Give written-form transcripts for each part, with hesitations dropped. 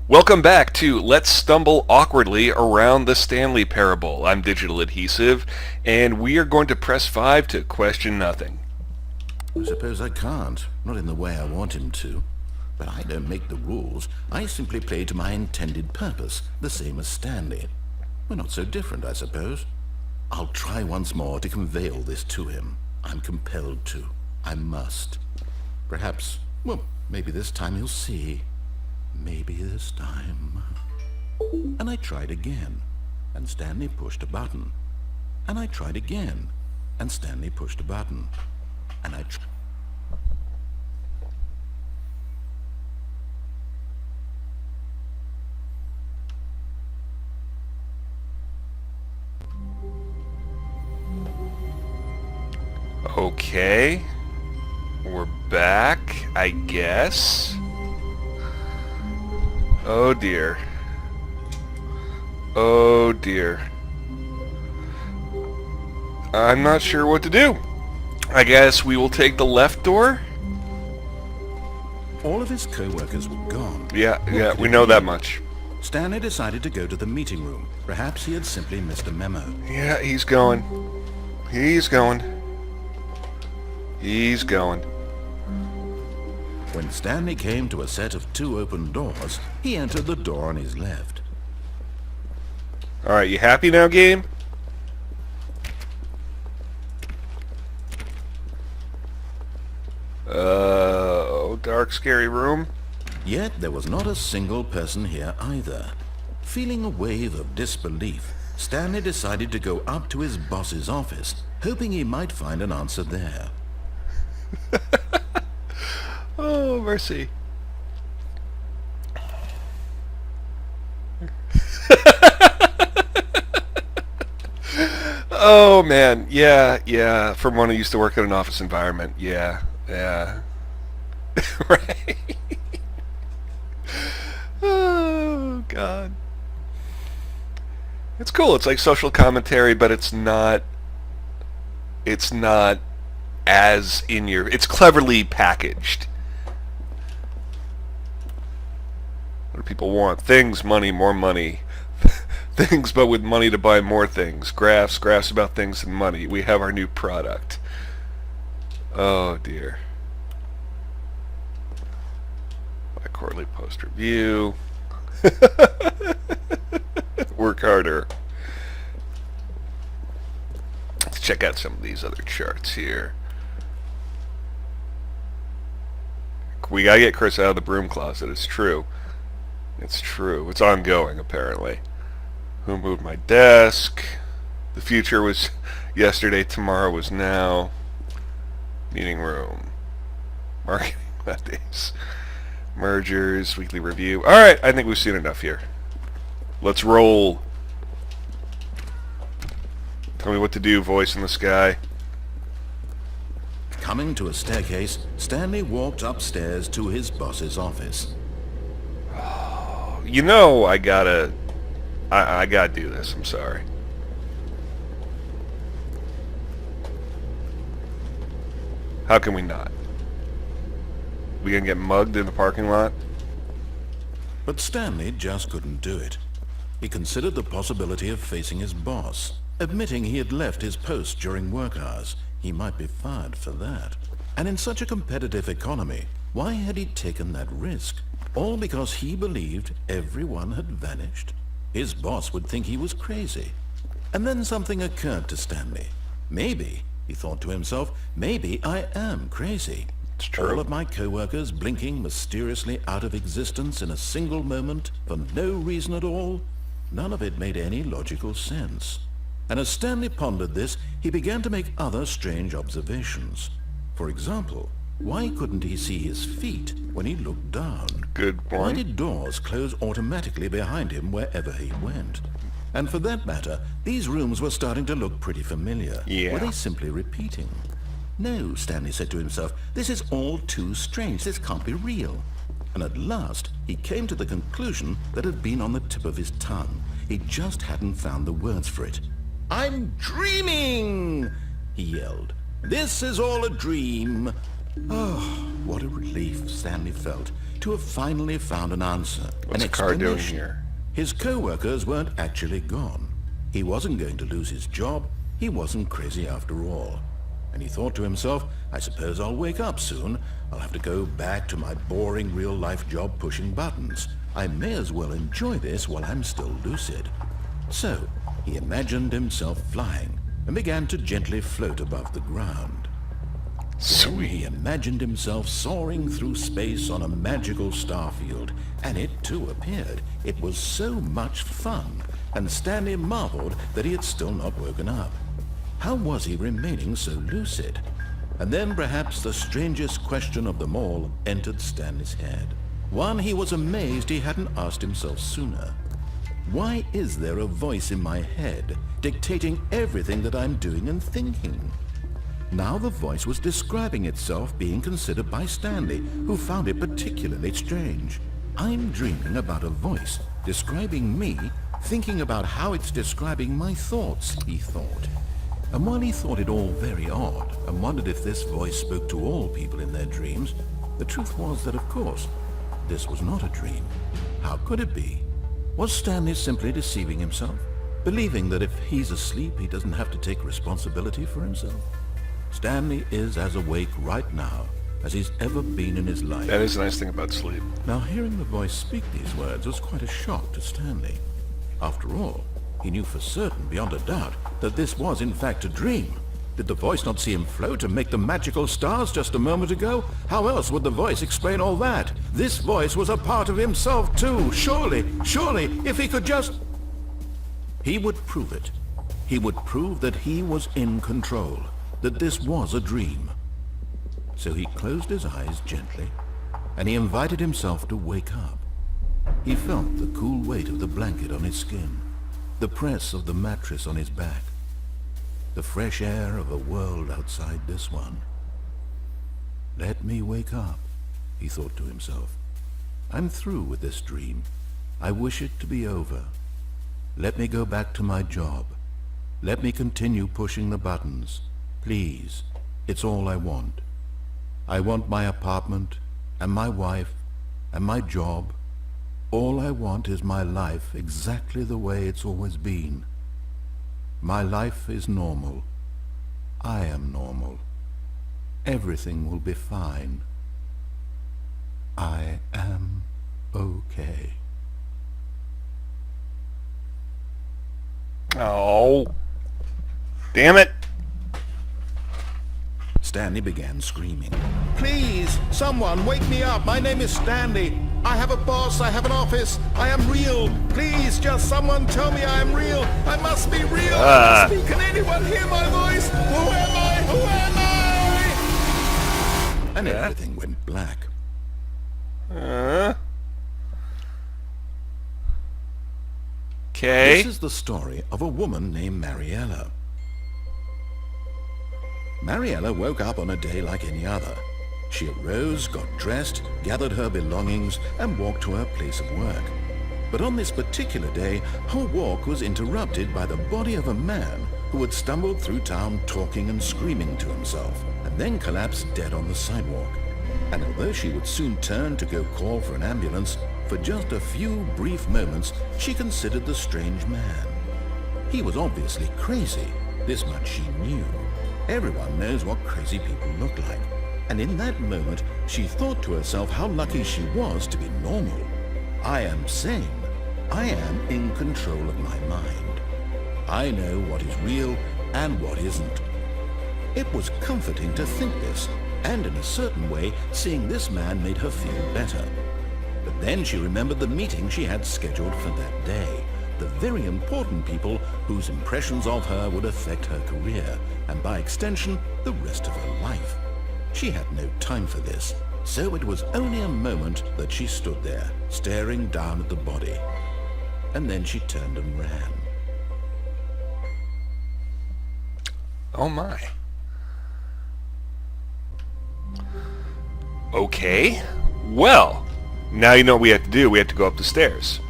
Welcome back to Let's Stumble Awkwardly Around the Stanley Parable. I'm DigitalAdhesive, and we are going to press 5 to question nothing. I suppose I can't. Not in the way I want him to. But I don't make the rules. I simply play to my intended purpose, the same as Stanley. We're not so different, I suppose. I'll try once more to convey all this to him. I'm compelled to. I must. Perhaps, well, maybe this time he'll see. Maybe this time. And I tried again, and Stanley pushed a button. And I tried again, and Stanley pushed a button. And I Okay. We're back, I guess. Oh dear. Oh dear. I'm not sure what to do. I guess we will take the left door? All of his co-workers were gone. Yeah, we know that much. Stanley decided to go to the meeting room. Perhaps he had simply missed a memo. Yeah, he's going. He's going. He's going. When Stanley came to a set of 2 open doors, he entered the door on his left. Alright, you happy now, game? Dark, scary room. Yet there was not a single person here either. Feeling a wave of disbelief, Stanley decided to go up to his boss's office, hoping he might find an answer there. Oh, mercy. Oh, man. Yeah. From one who used to work in an office environment. Yeah. Right. Oh, God. It's cool. It's like social commentary, but it's not as in your... It's cleverly packaged. What do people want? Things, money, more money. Things, but with money to buy more things. Graphs about things and money. We have our new product. Oh, dear. My quarterly post review. Work harder. Let's check out some of these other charts here. We gotta get Chris out of the broom closet. It's true. It's true. It's ongoing, apparently. Who moved my desk? The future was yesterday, tomorrow was now. Meeting room. Marketing Mondays. Mergers, weekly review. Alright, I think we've seen enough here. Let's roll. Tell me what to do, voice in the sky. Coming to a staircase, Stanley walked upstairs to his boss's office. You know, I gotta do this. I'm sorry. How can we not? We gonna get mugged in the parking lot? But Stanley just couldn't do it. He considered the possibility of facing his boss, admitting he had left his post during work hours. He might be fired for that. And in such a competitive economy, why had he taken that risk? All because he believed everyone had vanished? His boss would think he was crazy. And then something occurred to Stanley. Maybe, he thought to himself, maybe I am crazy. It's true. All of my co-workers blinking mysteriously out of existence in a single moment for no reason at all. None of it made any logical sense. And as Stanley pondered this, he began to make other strange observations. For example, why couldn't he see his feet when he looked down? Good point. Why did doors close automatically behind him wherever he went? And for that matter, these rooms were starting to look pretty familiar. Yeah. Were they simply repeating? No, Stanley said to himself, this is all too strange. This can't be real. And at last, he came to the conclusion that had been on the tip of his tongue. He just hadn't found the words for it. "I'm dreaming!" he yelled. "This is all a dream." Oh, what a relief Stanley felt. to have finally found an answer. What's an the car doing explanation. here? His co-workers weren't actually gone. He wasn't going to lose his job. He wasn't crazy after all. And he thought to himself, I suppose I'll wake up soon. I'll have to go back to my boring real-life job pushing buttons. I may as well enjoy this while I'm still lucid. So, he imagined himself flying and began to gently float above the ground. Then Sweet. he imagined himself soaring through space on a magical starfield, and it too appeared. It was so much fun, and Stanley marveled that he had still not woken up. How was he remaining so lucid? And then perhaps the strangest question of them all entered Stanley's head. One he was amazed he hadn't asked himself sooner. Why is there a voice in my head dictating everything that I'm doing and thinking? Now the voice was describing itself being considered by Stanley, who found it particularly strange. I'm dreaming about a voice describing me, thinking about how it's describing my thoughts, he thought. And while he thought it all very odd and wondered if this voice spoke to all people in their dreams, the truth was that, of course, this was not a dream. How could it be? Was Stanley simply deceiving himself, believing that if he's asleep he doesn't have to take responsibility for himself? Stanley is as awake right now as he's ever been in his life. That is the nice thing about sleep. Now, hearing the voice speak these words was quite a shock to Stanley. After all, he knew for certain, beyond a doubt, that this was in fact a dream. Did the voice not see him float and make the magical stars just a moment ago? How else would the voice explain all that? This voice was a part of himself too. Surely, if he could just... He would prove it. He would prove that he was in control, that this was a dream. So he closed his eyes gently, and he invited himself to wake up. He felt the cool weight of the blanket on his skin, the press of the mattress on his back, the fresh air of a world outside this one. Let me wake up, he thought to himself. I'm through with this dream. I wish it to be over. Let me go back to my job. Let me continue pushing the buttons. Please, it's all I want. I want my apartment, and my wife, and my job. All I want is my life exactly the way it's always been. My life is normal. I am normal. Everything will be fine. I am okay. Oh. Damn it. Stanley began screaming. Please, someone, wake me up. My name is Stanley. I have a boss. I have an office. I am real. Please, just someone tell me I am real. I must be real. I must be. Can anyone hear my voice? Who am I? Who am I? And everything went black. Okay. This is the story of a woman named Mariella. Mariella woke up on a day like any other. She arose, got dressed, gathered her belongings, and walked to her place of work. But on this particular day, her walk was interrupted by the body of a man who had stumbled through town talking and screaming to himself, and then collapsed dead on the sidewalk. And although she would soon turn to go call for an ambulance, for just a few brief moments she considered the strange man. He was obviously crazy. This much she knew. Everyone knows what crazy people look like. And in that moment, she thought to herself how lucky she was to be normal. I am sane. I am in control of my mind. I know what is real and what isn't. It was comforting to think this, and in a certain way, seeing this man made her feel better. But then she remembered the meeting she had scheduled for that day. The very important people whose impressions of her would affect her career, and by extension, the rest of her life. She had no time for this, so it was only a moment that she stood there, staring down at the body. And then she turned and ran. Oh my. Okay. Well, now you know what we have to do. We have to go up the stairs.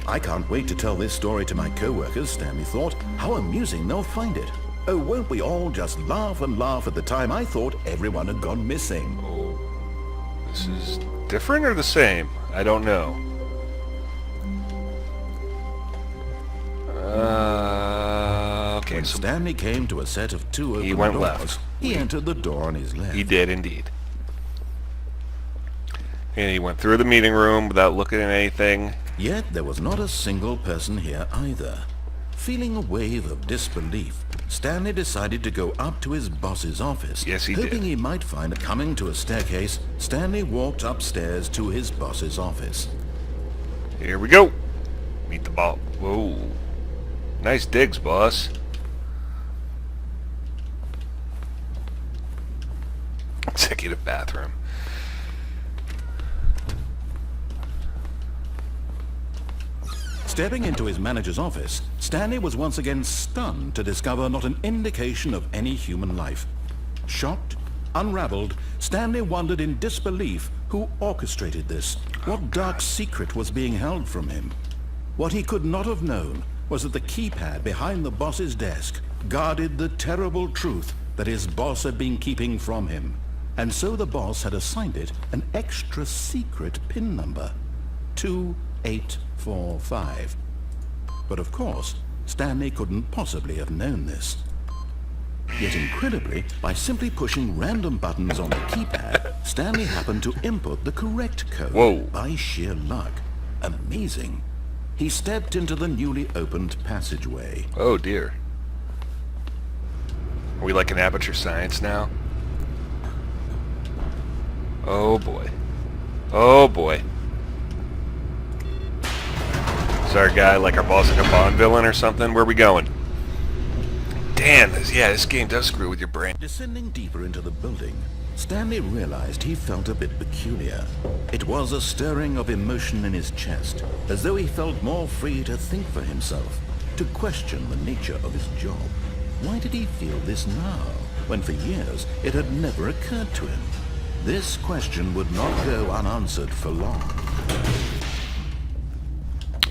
I can't wait to tell this story to my co-workers, Stanley thought. How amusing they'll find it. Oh, won't we all just laugh and laugh at the time I thought everyone had gone missing. Oh, this is Different or the same? I don't know. Okay, When so Stanley came to a set of two open he went doors, left. he entered the door on his left. He did indeed. And he went through the meeting room without looking at anything. Yet there was not a single person here either. Feeling a wave of disbelief, Stanley decided to go up to his boss's office. Yes, he hoping did. he might find. Coming to a staircase, Stanley walked upstairs to his boss's office. Here we go. Meet the ball. Whoa. Nice digs, boss. Executive bathroom. Stepping into his manager's office, Stanley was once again stunned to discover not an indication of any human life. Shocked, unraveled, Stanley wondered in disbelief who orchestrated this. What dark secret was being held from him? What he could not have known was that the keypad behind the boss's desk guarded the terrible truth that his boss had been keeping from him. And so the boss had assigned it an extra secret PIN number. 2845. But of course, Stanley couldn't possibly have known this. Yet incredibly, by simply pushing random buttons on the keypad, Stanley happened to input the correct code. Whoa. By sheer luck. Amazing. He stepped into the newly opened passageway. Oh dear. Are we like in Aperture Science now? Oh boy. Oh boy. Is our guy like our boss like a Bond villain or something? Where are we going? Damn, this game does screw with your brain. Descending deeper into the building, Stanley realized he felt a bit peculiar. It was a stirring of emotion in his chest, as though he felt more free to think for himself, to question the nature of his job. Why did he feel this now, when for years it had never occurred to him? This question would not go unanswered for long.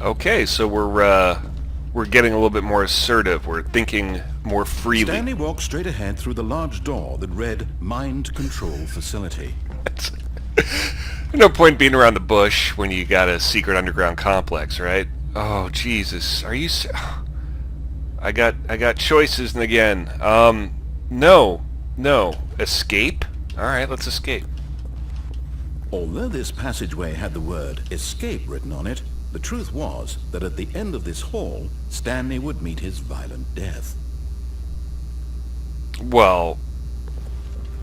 Okay, so we're getting a little bit more assertive. We're thinking more freely. Stanley walked straight ahead through the large door that read Mind Control Facility. No point being around the bush when you got a secret underground complex, right? Oh Jesus, are you? I got choices and again. No. Escape. All right, let's escape. Although this passageway had the word escape written on it, the truth was that at the end of this hall, Stanley would meet his violent death. Well,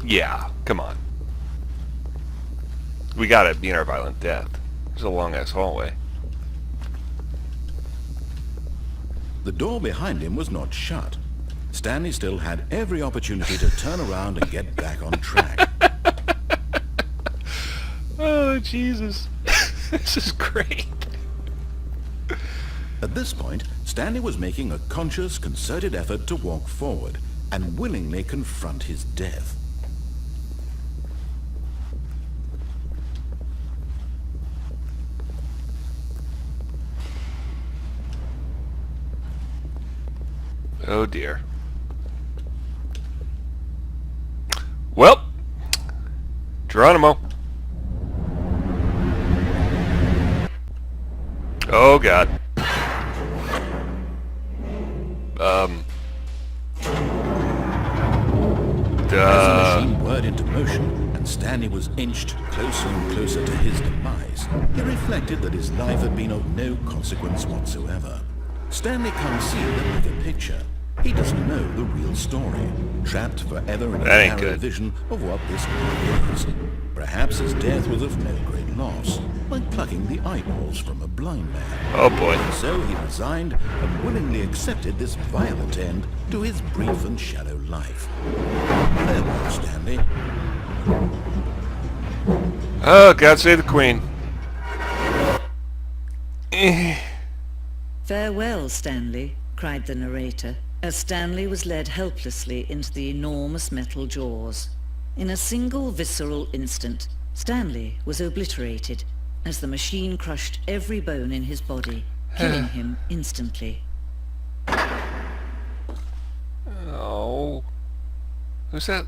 yeah, come on. We gotta meet our violent death. There's a long-ass hallway. The door behind him was not shut. Stanley still had every opportunity to turn around and get back on track. Oh, Jesus. This is great. At this point, Stanley was making a conscious, concerted effort to walk forward and willingly confront his death. Oh, dear. Well, Geronimo. Oh, God. As the machine whirred into motion and Stanley was inched closer and closer to his demise, he reflected that his life had been of no consequence whatsoever. Stanley can't see the bigger picture. He doesn't know the real story, trapped forever in a narrow vision of what this world is. Perhaps his death was of no great loss, like plucking the eyeballs from a blind man. Oh boy. And so he resigned and willingly accepted this violent end to his brief and shallow life. Farewell, Stanley. Oh, God save the Queen. Farewell, Stanley, cried the narrator, as Stanley was led helplessly into the enormous metal jaws. In a single visceral instant, Stanley was obliterated as the machine crushed every bone in his body, killing him instantly. Oh. Who's that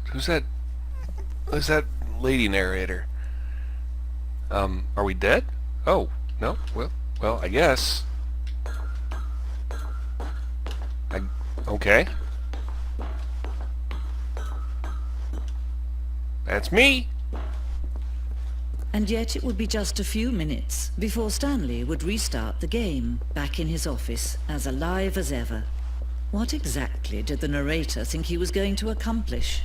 lady narrator? Are we dead? Oh, no. Well, I guess. Okay. That's me. And yet it would be just a few minutes before Stanley would restart the game, back in his office, as alive as ever. What exactly did the narrator think he was going to accomplish?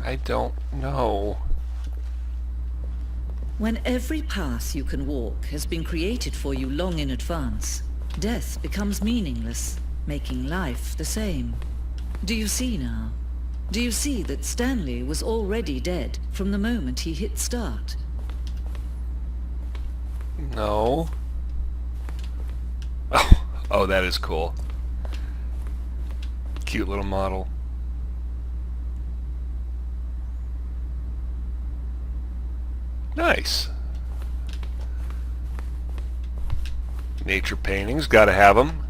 I don't know. When every path you can walk has been created for you long in advance, death becomes meaningless, making life the same. Do you see now? Do you see that Stanley was already dead from the moment he hit start? No. Oh, that is cool. Cute little model. Nice. Nature paintings, gotta have them.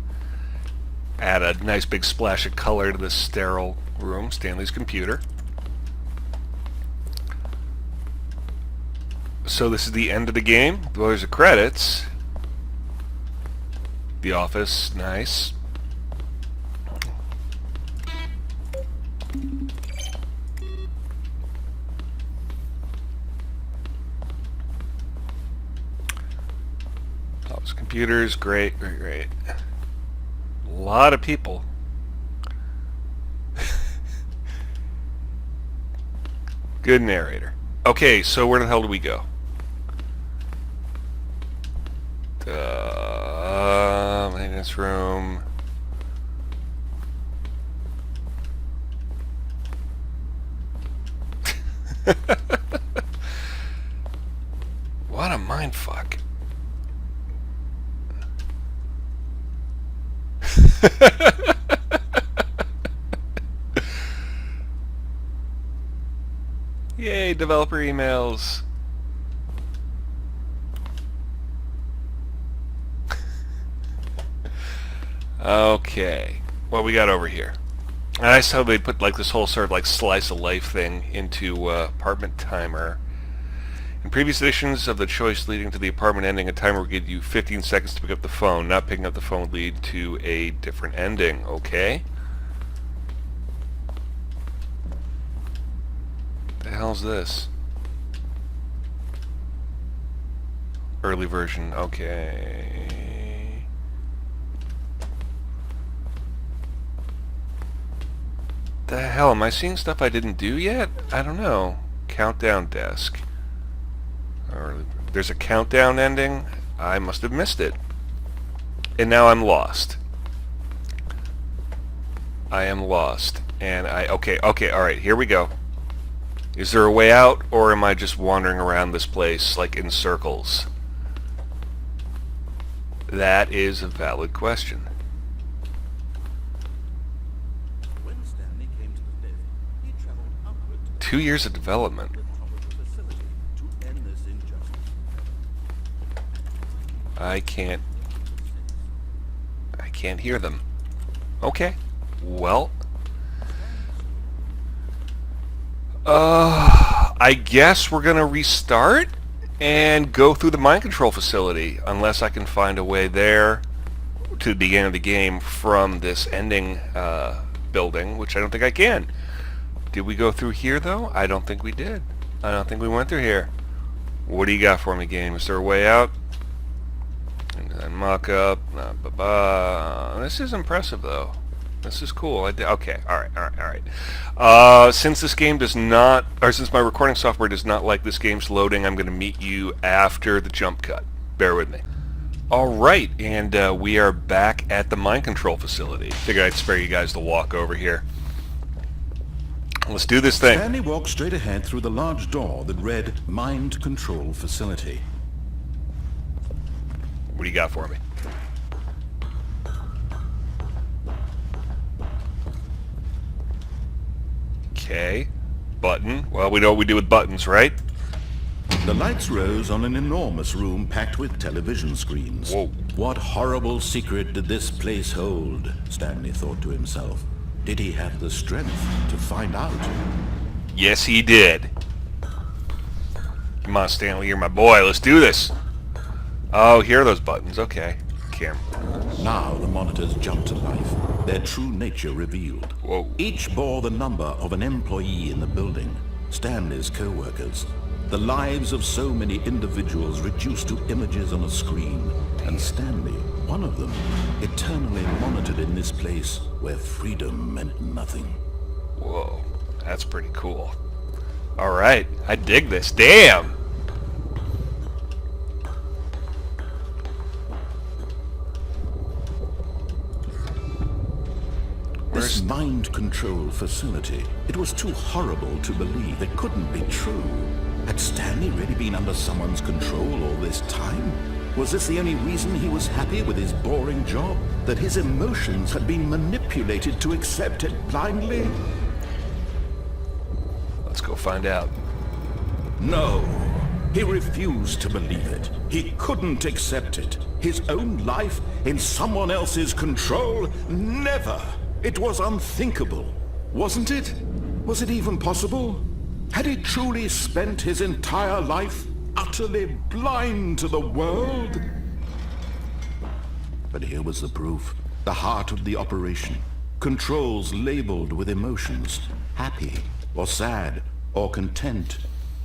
Add a nice big splash of color to this sterile room. Stanley's computer. So this is the end of the game. Well, there's the credits. The office, nice. Office computers, great. A lot of people. Good narrator. Okay, so where the hell do we go? Maintenance room. What a mindfuck. Yay, developer emails. Okay, what we got over here? I saw they put like this whole sort of like slice of life thing into apartment timer. In previous editions of the choice leading to the apartment ending, a timer would give you 15 seconds to pick up the phone. Not picking up the phone would lead to a different ending. Okay. The hell's this? Early version. Okay. The hell? Am I seeing stuff I didn't do yet? I don't know. Countdown desk. There's a countdown ending. I must have missed it. And now I'm lost. I am lost. And okay, alright, here we go. Is there a way out, or am I just wandering around this place, like in circles? That is a valid question. When Stanley came to the lift, he traveled upward to 2 years of development. the top of the facility to end this injustice. I can't hear them. Okay. Well. I guess we're gonna restart and go through the mind control facility, unless I can find a way there to the beginning of the game from this ending building, which I don't think I can. Did we go through here, though? I don't think we did. I don't think we went through here. What do you got for me, game? Is there a way out? And then mock-up. This is impressive, though. This is cool. Okay, alright. Since this game does not, or since my recording software does not like this game's loading, I'm going to meet you after the jump cut. Bear with me. Alright, and we are back at the mind control facility. Figured I'd spare you guys the walk over here. Let's do this thing. Stanley walked straight ahead through the large door that read Mind Control Facility. What do you got for me? Okay. Button. Well, we know what we do with buttons, right? The lights rose on an enormous room packed with television screens. Whoa. What horrible secret did this place hold? Stanley thought to himself. Did he have the strength to find out? Yes, he did. Come on, Stanley, you're my boy. Let's do this. Oh, here are those buttons. Okay. Camera. Now the monitors jumped to life, their true nature revealed. Whoa. Each bore the number of an employee in the building, Stanley's co-workers. The lives of so many individuals reduced to images on a screen, and Stanley, one of them, eternally monitored in this place where freedom meant nothing. Whoa. That's pretty cool. Alright. I dig this. Damn! This mind control facility, it was too horrible to believe. It couldn't be true. Had Stanley really been under someone's control all this time? Was this the only reason he was happy with his boring job? That his emotions had been manipulated to accept it blindly? Let's go find out. No. He refused to believe it. He couldn't accept it. His own life in someone else's control? Never! It was unthinkable, wasn't it? Was it even possible? Had he truly spent his entire life utterly blind to the world? But here was the proof. The heart of the operation. Controls labeled with emotions. Happy, or sad, or content.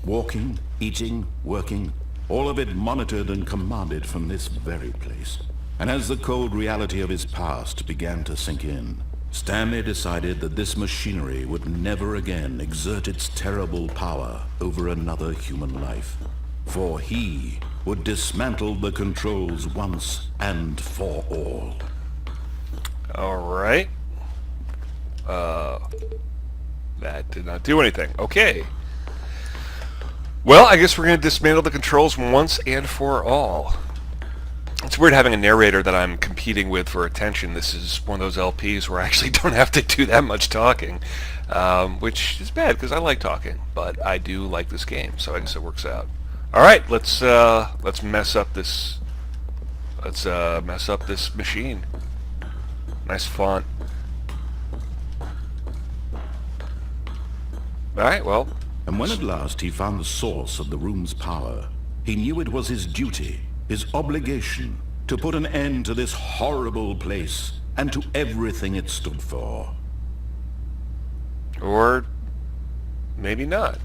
Walking, eating, working. All of it monitored and commanded from this very place. And as the cold reality of his past began to sink in, Stanley decided that this machinery would never again exert its terrible power over another human life. For he would dismantle the controls once and for all. Alright. That did not do anything. Okay. Well, I guess we're going to dismantle the controls once and for all. It's weird having a narrator that I'm competing with for attention. This is one of those LPs where I actually don't have to do that much talking, which is bad because I like talking, but I do like this game, so I guess it works out. All right, let's mess up this. Let's mess up this machine. Nice font. All right, well. And when at last he found the source of the room's power, he knew it was his duty, his obligation, to put an end to this horrible place and to everything it stood for. Or maybe not.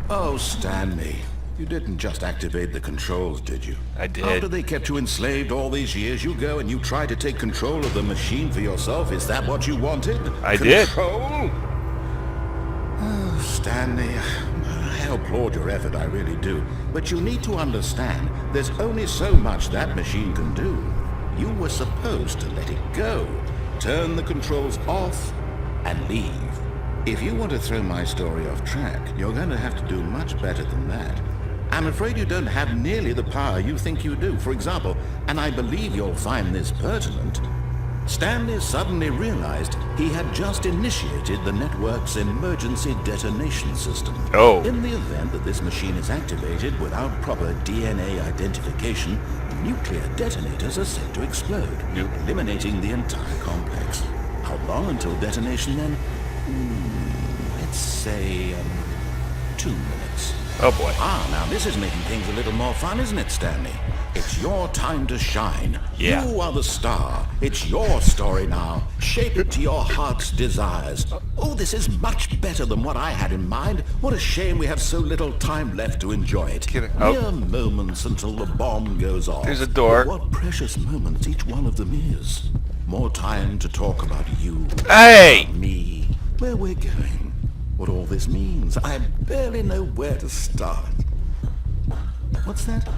Oh, Stanley, you didn't just activate the controls, did you? I did. After they kept you enslaved all these years, you go and you try to take control of the machine for yourself. Is that what you wanted? I did. Control? Oh, Stanley, I applaud your effort, I really do. But you need to understand, there's only so much that machine can do. You were supposed to let it go, turn the controls off, and leave. If you want to throw my story off track, you're going to have to do much better than that. I'm afraid you don't have nearly the power you think you do. For example, and I believe you'll find this pertinent, Stanley suddenly realized he had just initiated the network's emergency detonation system. Oh. In the event that this machine is activated without proper DNA identification, nuclear detonators are set to explode, eliminating the entire complex. How long until detonation then? Let's say, 2 minutes. Oh boy. Now this is making things a little more fun, isn't it, Stanley? It's your time to shine. Yeah. You are the star. It's your story now. Shape it to your heart's desires. Oh, this is much better than what I had in mind. What a shame we have so little time left to enjoy it. Kidding. Oh. Mere moments until the bomb goes off. There's a door. But what precious moments each one of them is. More time to talk about you. Hey! Me. Where we're going. What all this means. I barely know where to start. What's that?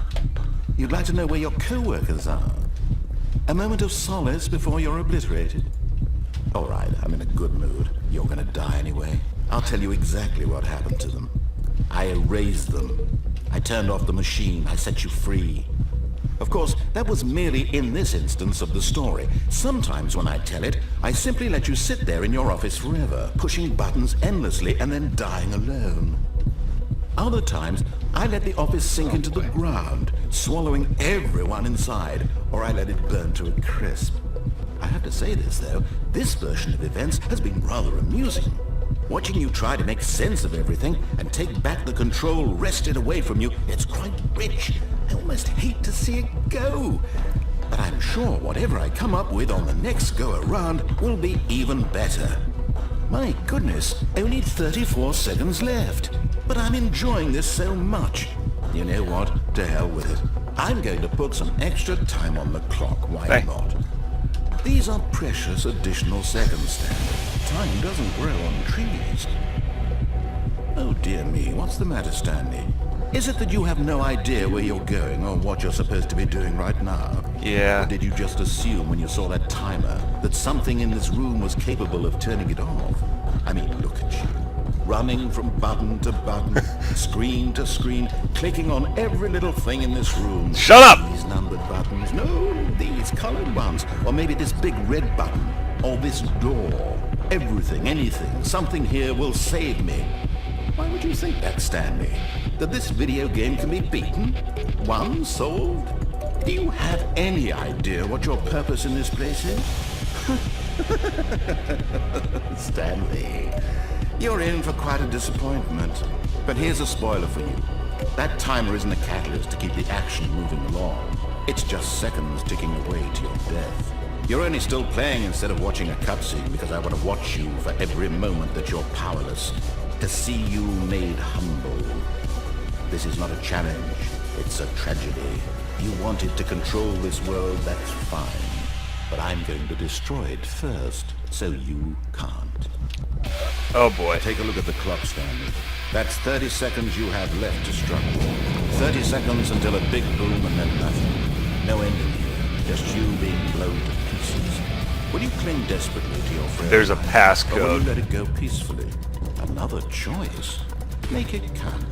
You'd like to know where your co-workers are? A moment of solace before you're obliterated? All right, I'm in a good mood. You're gonna die anyway. I'll tell you exactly what happened to them. I erased them. I turned off the machine. I set you free. Of course, that was merely in this instance of the story. Sometimes when I tell it, I simply let you sit there in your office forever, pushing buttons endlessly and then dying alone. Other times, I let the office sink into the ground, swallowing everyone inside, or I let it burn to a crisp. I have to say this, though, this version of events has been rather amusing. Watching you try to make sense of everything and take back the control wrested away from you, it's quite rich. I almost hate to see it go. But I'm sure whatever I come up with on the next go-around will be even better. My goodness, only 34 seconds left. But I'm enjoying this so much. You know what? To hell with it. I'm going to put some extra time on the clock. Why Hey. not? These are precious additional seconds, Stanley. Time doesn't grow on trees. Oh dear me, what's the matter, Stanley? Is it that you have no idea where you're going or what you're supposed to be doing right now? Yeah. Or did you just assume when you saw that timer that something in this room was capable of turning it off? I mean, look at you. Running from button to button, screen to screen, clicking on every little thing in this room. Shut up! These numbered buttons. No, these colored ones. Or maybe this big red button. Or this door. Everything, anything, something here will save me. Why would you think that, Stanley? That this video game can be beaten? Won? Solved? Do you have any idea what your purpose in this place is? Stanley, you're in for quite a disappointment. But here's a spoiler for you. That timer isn't a catalyst to keep the action moving along. It's just seconds ticking away to your death. You're only still playing instead of watching a cutscene because I want to watch you for every moment that you're powerless. To see you made humble. This is not a challenge. It's a tragedy. You wanted to control this world, that's fine. But I'm going to destroy it first, so you can't. Oh boy. Take a look at the clock, Stanley. That's 30 seconds you have left to struggle. 30 seconds until a big boom and then nothing. No ending here. Just you being blown to pieces. Will you cling desperately to your friend? There's a Or will passcode. you let it go peacefully? Another choice. Make it count.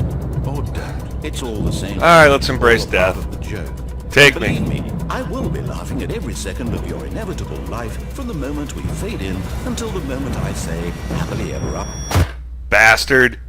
Or don't. It's all the same. Alright, let's embrace All a part death. of the joke. Take Believe me. me, I will be laughing at every second of your inevitable life from the moment we fade in until the moment I say happily ever up. Bastard.